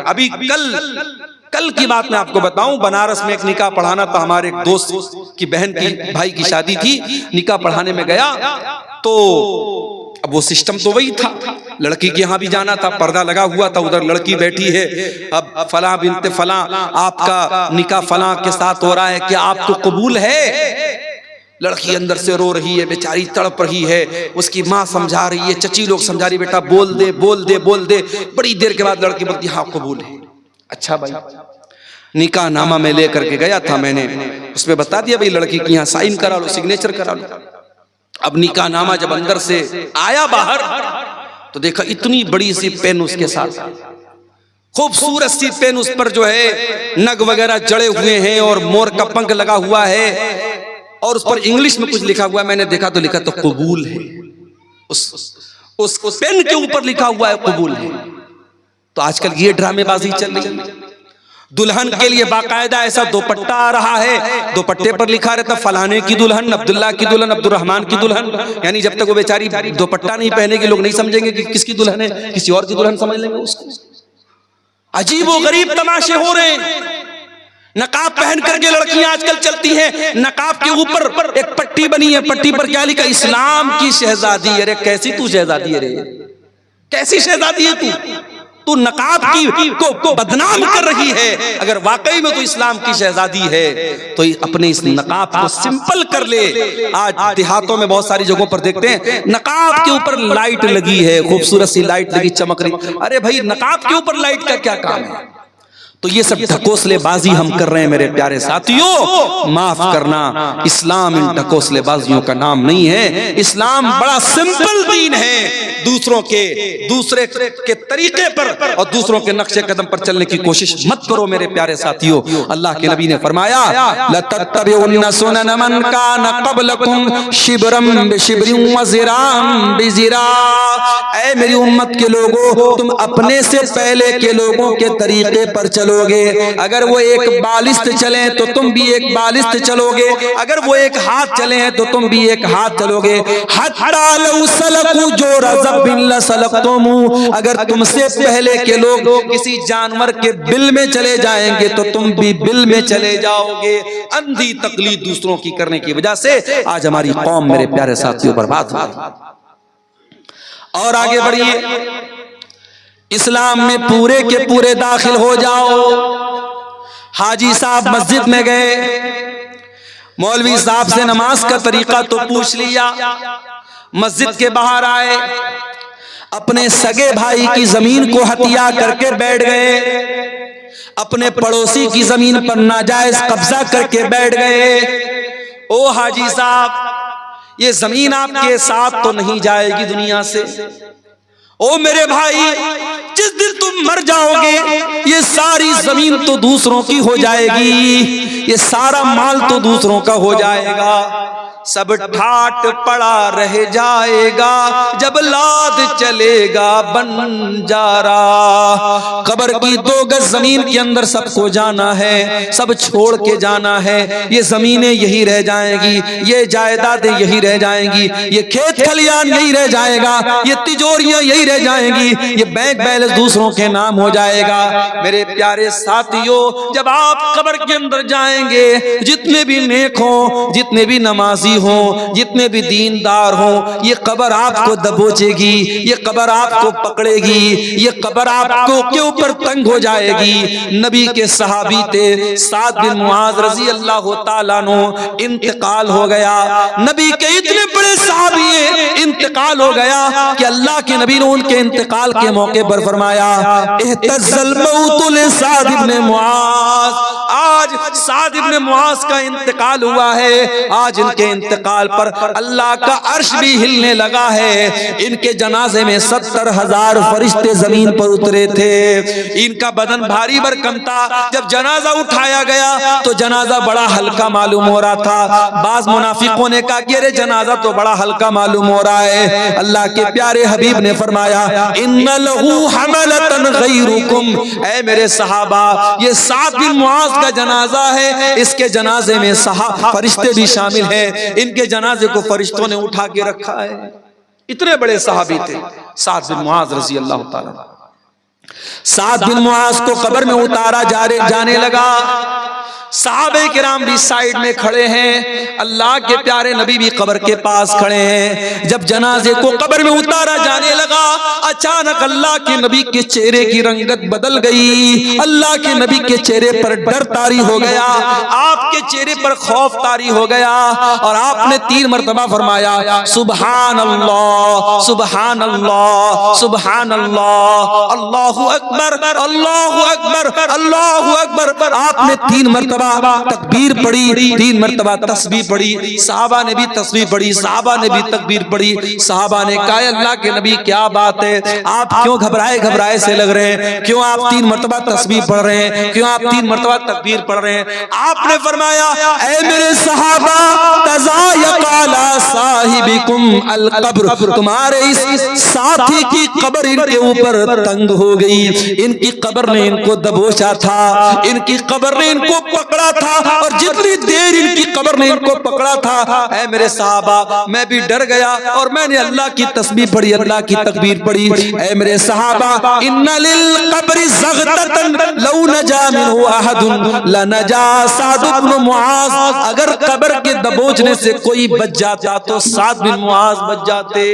ابھی کل کی بات میں آپ کو بتاؤں، بنارس میں ایک نکاح پڑھانا تھا، ہمارے ایک دوست کی بہن کی بھائی کی شادی تھی، نکاح پڑھانے میں گیا تو اب وہ سسٹم تو وہی تھا، لڑکی کے یہاں بھی جانا تھا، پردہ لگا ہوا تھا، ادھر لڑکی بیٹھی ہے، اب فلاں بنت فلاں آپ کا نکاح فلاں کے ساتھ ہو رہا ہے، کیا آپ کو قبول ہے؟ لڑکی اندر سے رو رہی ہے، بیچاری تڑپ رہی ہے، اس کی ماں سمجھا رہی ہے، چچی لوگ سمجھا رہی، بیٹا بول دے بول دے بول دے، بڑی دیر کے بعد لڑکی بولتی ہاں قبول ہے۔ اچھا بھائی، نکاح نامہ میں لے کر کے گیا تھا، میں نے اس میں بتا دیا بھائی لڑکی کی یہاں سائن کرا لو، سگنیچر کرا لو۔ اب نکاح نامہ جب اندر سے آیا باہر تو دیکھا اتنی بڑی سی پین اس کے ساتھ، خوبصورت سی پین، اس پر جو ہے نگ وغیرہ جڑے ہوئے ہیں اور مور کا پنکھ لگا ہوا ہے، اور اس پر انگلش میں کچھ لکھا ہوا ہے، میں نے دیکھا تو لکھا تو قبول ہے، اس پین کے اوپر لکھا ہوا ہے قبول ہے۔ تو آج کل یہ ڈرامے بازی چل رہی ہے، دلہن کے لیے باقاعدہ ایسا دوپٹہ آ رہا ہے، دوپٹے پر لکھا رہتا فلانے کی دلہن، عبداللہ کی دلہن، عبد الرحمن کی دلہن، یعنی جب تک وہ بیچاری دوپٹہ نہیں پہنے گی لوگ نہیں سمجھیں گے کہ کس کی دلہن ہے، کسی اور کی دلہن سمجھ لیں گے اس کو۔ عجیب و غریب تماشے ہو رہے ہیں۔ نقاب پہن کر کے لڑکیاں آج کل چلتی ہیں، نقاب کے اوپر ایک پٹی بنی ہے، پٹی پر کیا لکھا؟ اسلام کی شہزادی۔ ارے کیسی تو شہزادی ہے رے، کیسی شہزادی ہے تو نقاب کو بدنام کر رہی ہے؟ اگر واقعی میں تو اسلام کی شہزادی ہے تو اپنے اس نقاب کو سمپل کر لے۔ آج دیہاتوں میں بہت ساری جگہوں پر دیکھتے ہیں نقاب کے اوپر لائٹ لگی ہے، خوبصورت سی لائٹ لگی چمک رہی، ارے بھائی نقاب کے اوپر لائٹ کا کیا کام ہے؟ تو یہ سب ڈھکوسلے بازی ہم کر رہے ہیں میرے پیارے ساتھیوں، معاف کرنا، اسلام ان ڈھکوسلے بازیوں کا نام نہیں ہے۔ اسلام بڑا سمپل دین ہے، دوسرے کے طریقے پر اور دوسروں کے نقش قدم پر چلنے کی کوشش مت کرو میرے پیارے ساتھیوں۔ اللہ کے نبی نے فرمایا لَتَتَّبِعُنَّ سُنَنَ مَنْ كَانَ قَبْلَكُمْ شِبْرًا بِشِبْرٍ وَذِرَاعًا بِذِرَاعٍ۔ اے میری امت کے لوگوں، تم اپنے سے پہلے کے لوگوں کے طریقے پر چلو گے، اگر وہ ایک بالشت چلیں تو تم بھی ایک بالشت چلو گے، اگر وہ ایک ہاتھ چلیں تو تم بھی ایک ہاتھ چلو گے۔ حَتَّى لَوْ سَلَكُوا جُحْرَ ضَبٍّ لَسَلَكْتُمُوهُ، اگر تم سے پہلے کے لوگ کسی جانور کے بل میں چلے جائیں گے تو تم بھی بل میں چلے جاؤ گے۔ اندھی تقلید دوسروں کی کرنے کی وجہ سے آج ہماری قوم میرے پیارے ساتھیوں برباد ہوئی۔ اور آگے بڑھیے، اسلام میں پورے کے پورے داخل ہو جاؤ۔ حاجی صاحب مسجد میں گئے، مولوی صاحب سے نماز کا طریقہ تو پوچھ لیا، مسجد کے باہر آئے، اپنے سگے بھائی کی زمین کو ہتھیا کر کے بیٹھ گئے، اپنے پڑوسی کی زمین پر ناجائز قبضہ کر کے بیٹھ گئے۔ او حاجی صاحب، یہ زمین آپ کے ساتھ تو نہیں جائے گی دنیا سے۔ او میرے بھائی، جس دن تم مر جاؤ گے یہ ساری زمین تو دوسروں کی ہو جائے گی، یہ سارا مال تو دوسروں کا ہو جائے گا، سب ٹھاٹ پڑا رہ جائے گا جب لاد چلے گا بنجارا۔ قبر کی 2 گز زمین کے اندر سب کو جانا ہے، سب چھوڑ کے جانا ہے، یہ زمینیں یہی رہ جائیں گی، یہ جائیدادیں یہی رہ جائیں گی، یہ کھیت کھلیان یہی رہ جائے گا، یہ تجوریاں یہی رہ جائیں گی، یہ بینک بیلنس دوسروں کے نام ہو جائے گا۔ میرے پیارے ساتھیوں، جب آپ قبر کے اندر جائیں گے، جتنے بھی نیک ہوں، جتنے بھی نمازی ہوں، جتنے بھی دیندار ہوں، یہ قبر آپ کو دبوچے گی، یہ قبر آپ کو پکڑے گی، یہ قبر آپ کو کے اوپر تنگ ہو جائے گی۔ نبی کے صحابی تھے سعد بن معاذ رضی اللہ تعالیٰ عنہ، انتقال ہو گیا، نبی کے اتنے بڑے صحابی ہیں، انتقال ہو گیا کہ اللہ کے نبی نے ان کے انتقال کے موقع پر فرمایا اہتز الموت لسعد بن معاذ۔ آج سعد بن معاذ کا انتقال ہوا ہے، آج ان کے انتقال پر اللہ کا عرش بھی ہلنے لگا ہے۔ ان کے جنازے میں 70,000 فرشتے زمین پر اترے تھے، ان کا بدن بھاری بھرکم تھا، جب جنازہ اٹھایا گیا تو جنازہ بڑا ہلکا معلوم ہو رہا تھا۔ بعض منافقوں نے کہا کہ جنازہ تو بڑا ہلکا معلوم ہو رہا ہے، اللہ کے پیارے حبیب نے فرمایا ان لہو حملۃ غیرکم، اے میرے صحابہ یہ سعد بن معاذ کا جنازہ ہے، اس کے جنازے میں فرشتے بھی شامل ہیں، ان کے جنازے کو فرشتوں نے اٹھا کے رکھا ہے۔ اتنے بڑے صحابی تھے سعد بن معاذ رضی اللہ تعالیٰ۔ سعد بن معاذ کو قبر میں اتارا جانے لگا. صحابہ کرام بھی سائیڈ میں کھڑے ہیں, اللہ کے پیارے نبی بھی قبر کے پاس کھڑے ہیں. جب جنازے کو قبر میں اتارا جانے لگا, اچانک اللہ کے نبی کے چہرے کی رنگت بدل گئی. اللہ کے نبی کے چہرے پر ڈر طاری ہو گیا, آپ کے چہرے پر خوف طاری ہو گیا, اور آپ نے 3 مرتبہ فرمایا سبحان اللہ سبحان اللہ سبحان اللہ, اللہ اکبر اللہ اکبر اللہ اکبر. آپ نے 3 مرتبہ تکبیر پڑھی, 3 مرتبہ تسبیح پڑھی. صحابہ نے بھی تسبیح پڑھی, صحابہ نے بھی تکبیر پڑھی. صحابہ نے کہا اللہ کے نبی کیا بات ہے, آپ کیوں گھبرائے سے لگ رہے ہیں, کیوں آپ 3 مرتبہ تسبیح پڑھ رہے ہیں, کیوں آپ 3 مرتبہ تکبیر پڑھ رہے ہیں؟ آپ نے فرمایا اے میرے صحابہ تضایق علی صاحبکم القبر, تمہارے اس ساتھی کی قبر ان کے اوپر تنگ ہو گئی, ان کی قبر نے ان کو دبوچا تھا, ان کی قبر نے ان کو پکڑا تھا, اور جتنی دیر ان کی قبر نے ان کو پکڑا تھا, اے میرے صحابہ میں بھی ڈر گیا اور میں نے اللہ کی تسبیح پڑھی, اللہ کی تکبیر پڑھی. اے میرے صحابہ ان للقبر زغتة لو نجا منه احد لنجا سعد بن معاذ, اگر قبر کے دبوچنے سے کوئی بچ جاتا تو سعد بن معاذ بچ جاتے.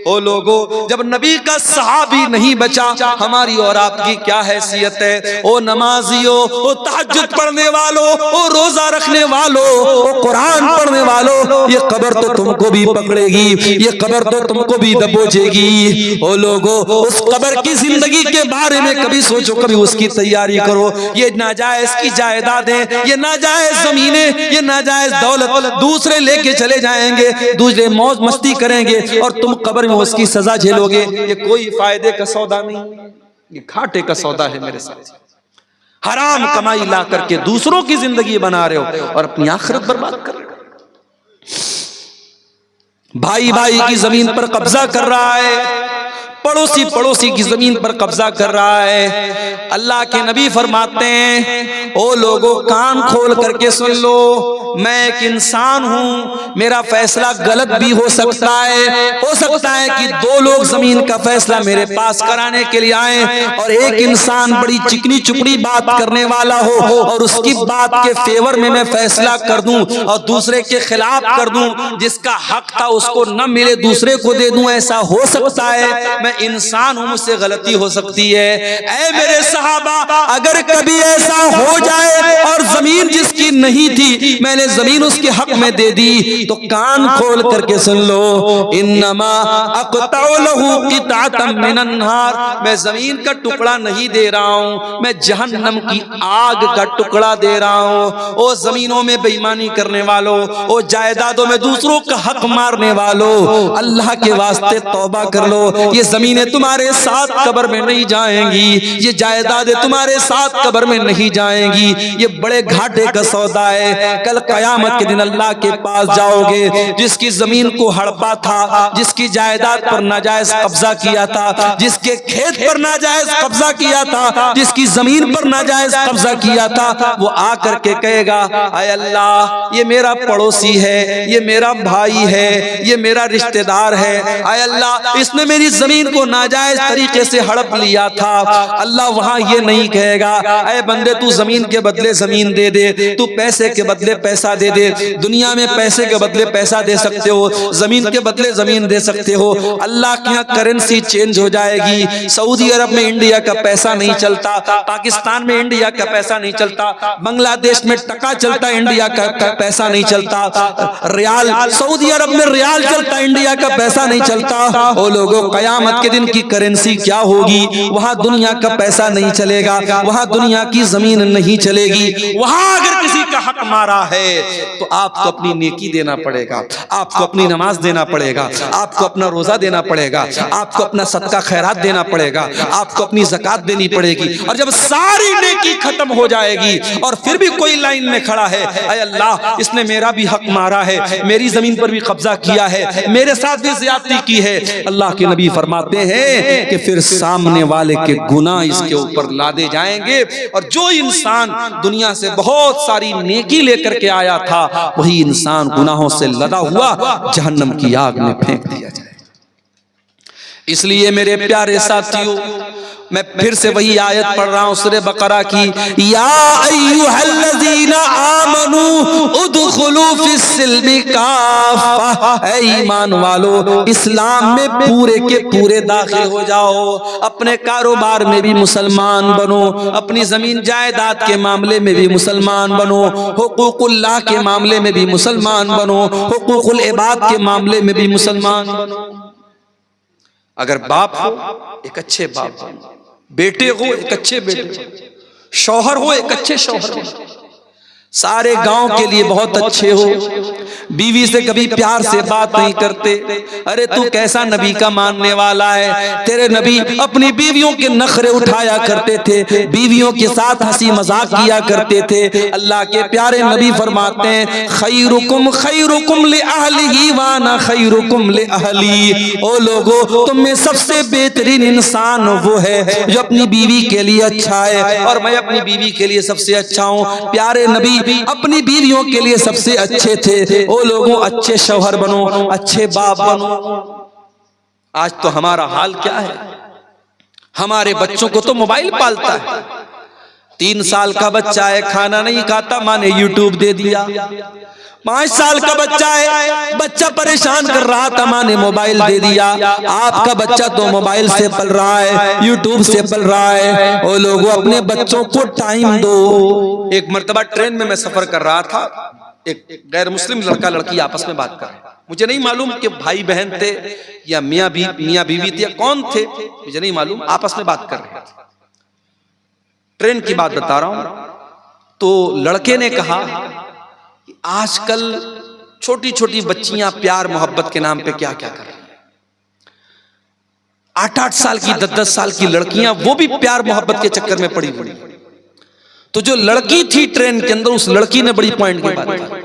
او لوگو, جب نبی کا صحابی نہیں بچا, ہماری اور آپ کی کیا حیثیت ہے؟ او نمازیوں, او تہجد پڑھنے والوں, او روزہ رکھنے والوں, او قرآن پڑھنے والوں, یہ قبر تو تم کو بھی پکڑے گی, یہ قبر تو تم کو بھی دبوچے گی. او لوگو, اس قبر کی زندگی کے بارے میں کبھی سوچو, کبھی اس کی تیاری کرو. یہ ناجائز کی جائیدادیں, یہ ناجائز زمینیں, یہ ناجائز دولت دوسرے لے کے چلے جائیں گے, دوسرے موج مستی کریں گے, اور تم قبر میں اس کی سزا جھیلو گے. یہ کوئی فائدے کا سودا نہیں, یہ گھاٹے کا سودا ہے میرے ساتھ. حرام کمائی لا کر کے دوسروں کی زندگی بنا رہے ہو اور اپنی آخرت برباد کر رہے ہو. بھائی کی زمین پر قبضہ کر رہا ہے, پڑوسی کی زمین پر قبضہ کر رہا ہے. اللہ کے نبی فرماتے ہیں او لوگوں کان کھول کر کے سن لو, میں ایک انسان ہوں, میرا فیصلہ غلط بھی ہو سکتا ہے. ہو سکتا ہے کہ 2 لوگ زمین کا فیصلہ میرے پاس کرانے کے لیے آئیں, اور ایک انسان بڑی چکنی چپڑی بات کرنے والا ہو اور اس کی بات کے فیور میں فیصلہ کر دوں اور دوسرے کے خلاف کر دوں, جس کا حق تھا اس کو نہ ملے دوسرے کو دے دوں. ایسا ہو سکتا ہے, میں انسان ہوں, مجھ سے غلطی ہو سکتی ہے. اے میرے صحابہ, اگر کبھی ایسا ہو جائے اور زمین جس کی نہیں تھی میں نے زمین اس کے حق میں دے دی, تو کان کھول کر کے سن لو, انما اقطع له قطعة من النار, میں زمین کا ٹکڑا نہیں دے رہا ہوں, میں جہنم کی آگ کا ٹکڑا دے رہا ہوں. او زمینوں میں بے ایمانی کرنے والوں, او جائیدادوں میں دوسروں کا حق مارنے والوں, اللہ کے واسطے توبہ کر لو. یہ زمینیں تمہارے ساتھ قبر میں نہیں جائیں گی, یہ جائیدادیں تمہارے ساتھ قبر میں نہیں جائیں گی. یہ بڑے گھاٹے کا سودا ہے. کل قیامت کے دن اللہ کے پاس جاؤ گے, جس کی زمین کو ہڑپا تھا, جس کی جائیداد پر ناجائز قبضہ کیا تھا, جس کے کھیت پر ناجائز قبضہ کیا تھا, جس کی زمین پر ناجائز قبضہ کیا تھا, وہ آ کر کے کہے گا اے اللہ یہ میرا پڑوسی ہے, یہ میرا بھائی ہے, یہ میرا رشتہ دار ہے, اے اللہ اس نے میری زمین کو ناجائز طریقے سے ہڑپ لیا تھا. اللہ وہاں یہ نہیں کہے گا اے بندے تو زمین کے بدلے زمین دے دے, تو پیسے کے بدلے پیسہ دے دے. دنیا میں پیسے کے بدلے پیسہ دے سکتے ہو, زمین کے بدلے زمین دے سکتے ہو. اللہ کے یہاں کرنسی چینج ہو جائے گی. سعودی عرب میں انڈیا کا پیسہ نہیں چلتا, پاکستان میں انڈیا کا پیسہ نہیں چلتا, بنگلہ دیش میں ٹکا چلتا, انڈیا کا پیسہ نہیں چلتا. ریال, سعودی عرب میں ریال چلتا, انڈیا کا پیسہ نہیں چلتا. او لوگوں قیامت کے دن کی کرنسی کیا ہوگی؟ وہاں دنیا کا پیسہ نہیں چلے گا, وہاں دنیا کی زمین نہیں چلے گی. وہاں اگر کسی کا حق مارا ہے تو آپ کو اپنی نیکی دینا پڑے گا, آپ کو اپنی نماز دینا پڑے گا, آپ کو اپنا روزہ دینا پڑے گا, آپ کو اپنا صدقہ خیرات دینا پڑے گا, آپ کو اپنی زکات دینی پڑے گی. اور جب ساری نیکی ختم ہو جائے گی اور پھر بھی کوئی لائن میں کھڑا ہے, اے اللہ اس نے میرا بھی حق مارا ہے, میری زمین پر بھی قبضہ کیا ہے, میرے ساتھ بھی زیادتی کی ہے, اللہ کے نبی فرماتے ہیں کہ پھر سامنے والے کے گناہ اس کے اوپر لادے جائیں گے, اور جو انسان دنیا سے بہت ساری نیکی لے کر کے آیا تھا وہی انسان گناہوں سے لدا ہوا جہنم کی آگ میں پھینک دیا جائے. اس لیے میرے پیارے ساتھیوں, میں پھر سے وہی آیت پڑھ رہا ہوں سورہ بقرہ کی، یا ایھا الذین آمنوا ادخلوا فی السلم کافہ، اے ایمان والو اسلام میں پورے کے پورے داخل ہو جاؤ، اپنے کاروبار میں بھی مسلمان بنو، اپنی زمین جائیداد کے معاملے میں بھی مسلمان بنو، حقوق اللہ کے معاملے میں بھی مسلمان بنو، حقوق العباد کے معاملے میں بھی مسلمان بنو۔ اگر باپ ہو ایک اچھے باپ بنو، بیٹے ہو ایک اچھے بیٹے بنو، شوہر ہو ایک اچھے شوہر بنو، سارے گاؤں کے لیے بہت اچھے ہو، بیوی سے کبھی پیار سے بات نہیں کرتے، ارے تو کیسا نبی کا ماننے والا ہے، تیرے نبی اپنی بیویوں کے نخرے اٹھایا کرتے تھے، بیویوں کے ساتھ ہنسی مذاق کیا کرتے تھے۔ اللہ کے پیارے نبی فرماتے ہیں خیرکم خیرکم لأہلہ وانا خیرکم لأہلی، او لوگو تم میں سب سے بہترین انسان وہ ہے جو اپنی بیوی کے لیے اچھا ہے، اور میں اپنی بیوی کے لیے سب سے اچھا ہوں۔ پیارے نبی اپنی بیویوں کے لیے سب سے اچھے تھے، او لوگوں اچھے شوہر بنو، اچھے باپ بنو۔ آج تو ہمارا حال کیا ہے، ہمارے بچوں کو تو موبائل پالتا ہے، 3 سال کا بچہ ہے کھانا نہیں کھاتا، ماں نے یوٹیوب دے دیا، 5 سال کا بچہ ہے، بچہ پریشان کر رہا تھا، ماں نے موبائل دے دیا۔ آپ کا بچہ تو موبائل سے پل رہا ہے، یوٹیوب سے پل رہا ہے۔ او لوگوں اپنے بچوں کو ٹائم دو۔ ایک مرتبہ ٹرین میں سفر کر رہا تھا، ایک غیر مسلم لڑکا لڑکی آپس میں بات کر رہے، مجھے نہیں معلوم کہ بھائی بہن تھے یا میاں بیوی تھے یا کون تھے، مجھے نہیں معلوم، آپس میں بات کر رہے تھے۔ ٹرین کی بات بتا رہا ہوں، تو لڑکے نے کہا کہ آج کل چھوٹی چھوٹی بچیاں پیار محبت کے نام پہ کیا کیا کر رہی ہیں، 8-8 سال کی 10-10 سال کی لڑکیاں وہ بھی پیار محبت کے چکر میں پڑی ہوئی۔ تو جو لڑکی تھی ٹرین کے اندر، اس لڑکی نے بڑی پوائنٹ کی بات کی،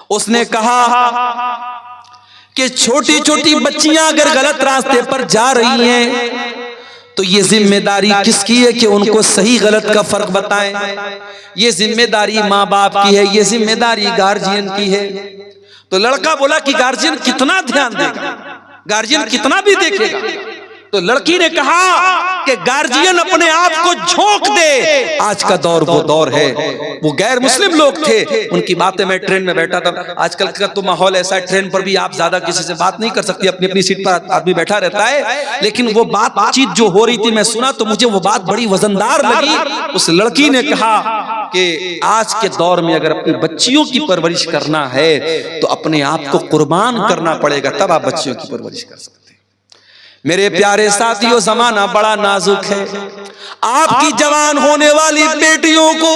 اس نے کہا کہ چھوٹی چھوٹی بچیاں اگر غلط راستے پر جا رہی ہیں تو یہ ذمہ داری کس کی ہے کہ ان کو صحیح غلط کا فرق بتائیں؟ یہ ذمہ داری ماں باپ کی ہے، یہ ذمہ داری گارجین کی ہے۔ تو لڑکا بولا کہ گارجین کتنا دھیان دے گا، گارجین کتنا بھی دیکھے گا؟ تو لڑکی نے کہا کہ گارجین اپنے آپ کو جھونک دے، آج کا دور وہ دور ہے۔ وہ غیر مسلم لوگ تھے، ان کی باتیں میں ٹرین میں بیٹھا تھا، آج کل کا تو ماحول ایسا ہے ٹرین پر بھی آپ زیادہ کسی سے بات نہیں کر سکتی، اپنی اپنی سیٹ پر آدمی بیٹھا رہتا ہے، لیکن وہ بات چیت جو ہو رہی تھی میں سنا تو مجھے وہ بات بڑی وزندار لگی۔ اس لڑکی نے کہا کہ آج کے دور میں اگر اپنی بچیوں کی پرورش کرنا ہے تو اپنے آپ کو قربان کرنا پڑے گا، تب آپ بچیوں کی پرورش کر سکتے ہیں۔ میرے پیارے ساتھیوں، زمانہ بڑا نازک ہے، آپ کی جوان ہونے والی بیٹیوں کو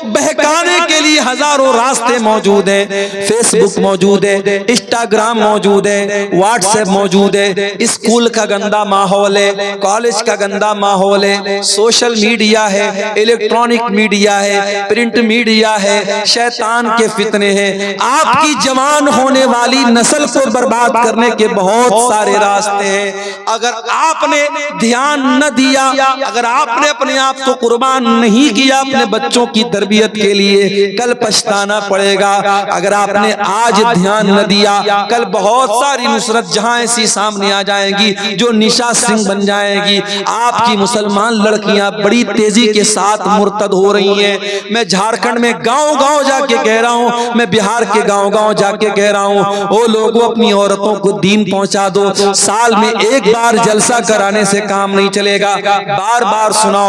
بہکانے کے لیے ہزاروں راستے موجود ہیں، فیس بک موجود ہے، انسٹاگرام موجود ہے، واٹس ایپ موجود ہے، اسکول کا گندا ماحول ہے، کالج کا گندا ماحول ہے، سوشل میڈیا ہے، الیکٹرانک میڈیا ہے، پرنٹ میڈیا ہے، شیطان کے فتنے ہیں۔ آپ کی جوان ہونے والی نسل کو برباد کرنے کے بہت سارے راستے ہیں۔ اگر آپ نے دھیان نہ دیا، اگر آپ نے اپنے آپ کو قربان نہیں کیا اپنے بچوں کی تربیت کے لیے، کل پچھتانا پڑے گا۔ اگر آپ نے آج دھیان نہ دیا، کل بہت ساری نصرت جہاں ایسی سامنے آ جائیں گی جو نشا سنگھ بن جائیں گی۔ آپ کی مسلمان لڑکیاں بڑی تیزی کے ساتھ مرتد ہو رہی ہیں۔ میں جھارکھنڈ میں گاؤں گاؤں جا کے کہہ رہا ہوں، میں بہار کے گاؤں گاؤں جا کے کہہ رہا ہوں، او لوگوں اپنی عورتوں کو دین پہنچا دو۔ سال میں ایک بار جلسہ کرانے سے کام نہیں چلے گا، بار بار سناؤ،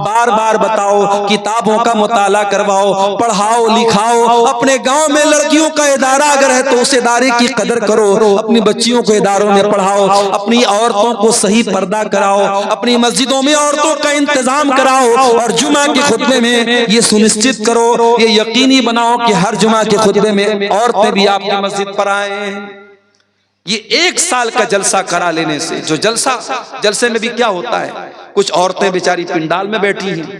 بار بار بتاؤ، کتابوں کا مطالعہ کرواؤ، پڑھاؤ لکھاؤ۔ اپنے گاؤں میں لڑکیوں کا ادارہ اگر ہے تو اس ادارے کی قدر کرو، اپنی بچیوں کو اداروں میں پڑھاؤ، اپنی عورتوں کو صحیح پردہ کراؤ، اپنی مسجدوں میں عورتوں کا انتظام کراؤ، اور جمعہ کے خطبے میں یہ سنشچت کرو، یہ یقینی بناؤ کہ ہر جمعہ کے خطبے میں عورتیں بھی آپ کی مسجد پر آئیں۔ یہ 1 سال کا جلسہ کرا لینے سے، جو جلسے میں بھی کیا ہوتا ہے، کچھ عورتیں بیچاری پنڈال میں بیٹھی ہیں،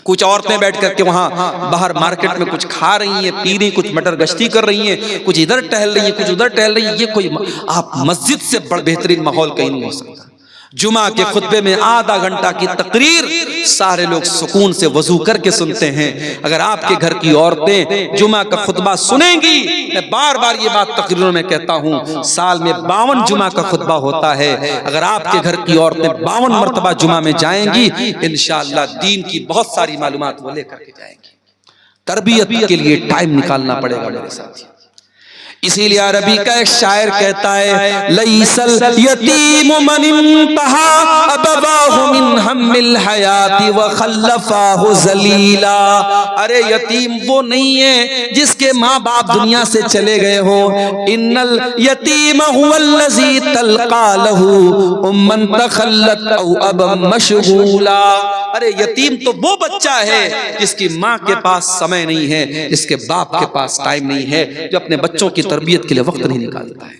کچھ عورتیں بیٹھ کر کے وہاں باہر مارکیٹ میں کچھ کھا رہی ہیں، پی رہی، کچھ مٹر گشتی کر رہی ہیں، کچھ ادھر ٹہل رہی ہیں، کچھ ادھر ٹہل رہی ہیں۔ یہ کوئی آپ مسجد سے بڑھ بہترین ماحول کہیں نہیں ہو سکتا۔ جمعہ کے خطبے میں آدھا گھنٹہ کی تقریر سارے لوگ سکون سے وضو کر کے سنتے ہیں۔ اگر آپ کے گھر کی عورتیں جمعہ کا خطبہ سنیں گی، میں بار بار یہ بات تقریروں میں کہتا ہوں، سال میں 52 جمعہ کا خطبہ ہوتا ہے، اگر آپ کے گھر کی عورتیں 52 مرتبہ جمعہ میں جائیں گی، انشاءاللہ دین کی بہت ساری معلومات وہ لے کر کے جائیں گی۔ تربیت کے لیے ٹائم نکالنا پڑے گا میرے ساتھی۔ اسی لیے عربی کا ایک شاعر کہتا ہے لیس الیتیم من انتہا ابواہ من ہم الحیات وخلفاہ ذلیلا، ارے یتیم وہ نہیں ہے جس کے ماں باپ دنیا سے چلے گئے ہو، ان الیتیم هو الذی تلقى له امن تخلت او ابا مشغولا، ارے یتیم تو وہ بچہ ہے جس کی ماں کے پاس سمے نہیں ہے، جس کے باپ کے پاس ٹائم نہیں ہے، جو اپنے بچوں کی تربیت کے لیے وقت نہیں نکالتا ہے۔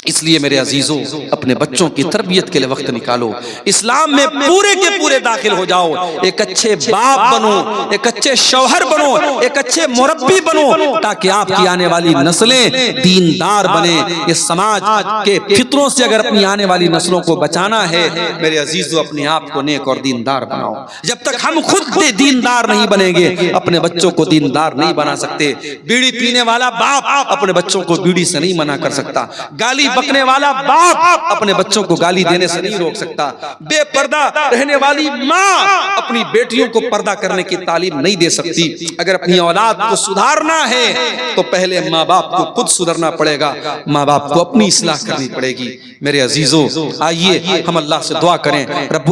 اس لیے میرے عزیزوں اپنے بچوں کی تربیت کے لیے وقت نکالو، اسلام میں پورے کے پورے داخل ہو جاؤ، ایک اچھے باپ بنو، ایک اچھے شوہر بنو، ایک اچھے مربی بنو، تاکہ آپ کی آنے والی نسلیں دیندار بنیں۔ یہ سماج کے فتنوں سے اگر اپنی آنے والی نسلوں کو بچانا ہے میرے عزیزوں اپنے آپ کو نیک اور دیندار بناؤ۔ جب تک ہم خود دیندار نہیں بنیں گے اپنے بچوں کو دیندار نہیں بنا سکتے۔ بیڑی پینے والا باپ اپنے بچوں کو بیڑی سے نہیں منع کر سکتا، گالی بکنے والا باپ اپنے بچوں کو گالی دینے سے نہیں روک سکتا، بے پردہ رہنے والی ماں اپنی بیٹیوں کو پردہ کرنے کی تعلیم نہیں دے سکتی۔ اگر اپنی اولاد کو سدھارنا ہے تو پہلے ماں باپ کو خود سدھرنا پڑے گا، ماں باپ کو اپنی اصلاح کرنی پڑے گی۔ میرے عزیزوں آئیے ہم اللہ سے دعا کریں، رب